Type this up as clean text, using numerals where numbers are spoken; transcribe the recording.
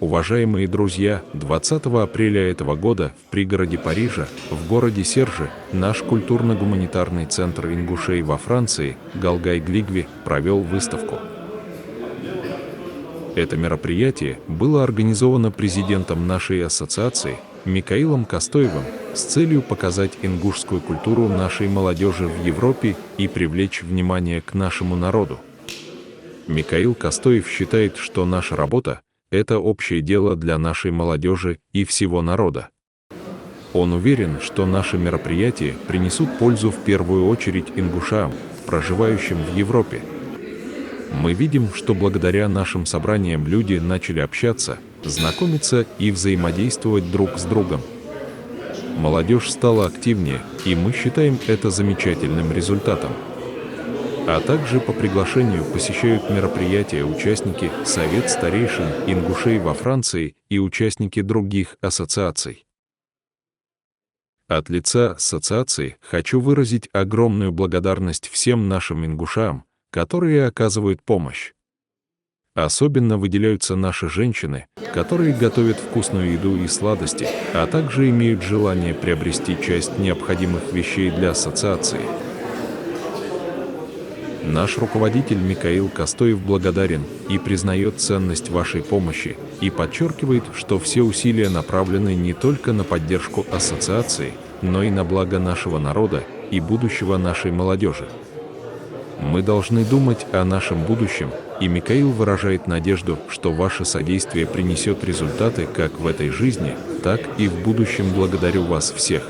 Уважаемые друзья, 20 апреля этого года в пригороде Парижа, в городе Сержи, наш культурно-гуманитарный центр ингушей во Франции, Галгай-Глигви, провел выставку. Это мероприятие было организовано президентом нашей ассоциации Микаилом Костоевым с целью показать ингушскую культуру нашей молодежи в Европе и привлечь внимание к нашему народу. Микаил Костоев считает, что наша работа – это общее дело для нашей молодежи и всего народа. Он уверен, что наши мероприятия принесут пользу в первую очередь ингушам, проживающим в Европе. Мы видим, что благодаря нашим собраниям люди начали общаться, знакомиться и взаимодействовать друг с другом. Молодежь стала активнее, и мы считаем это замечательным результатом. А также по приглашению посещают мероприятия участники Совет старейшин ингушей во Франции и участники других ассоциаций. От лица ассоциации хочу выразить огромную благодарность всем нашим ингушам, которые оказывают помощь. Особенно выделяются наши женщины, которые готовят вкусную еду и сладости, а также имеют желание приобрести часть необходимых вещей для ассоциации. Наш руководитель Микаил Костоев благодарен и признает ценность вашей помощи и подчеркивает, что все усилия направлены не только на поддержку ассоциации, но и на благо нашего народа и будущего нашей молодежи. Мы должны думать о нашем будущем, и Микаил выражает надежду, что ваше содействие принесет результаты как в этой жизни, так и в будущем. Благодарю вас всех.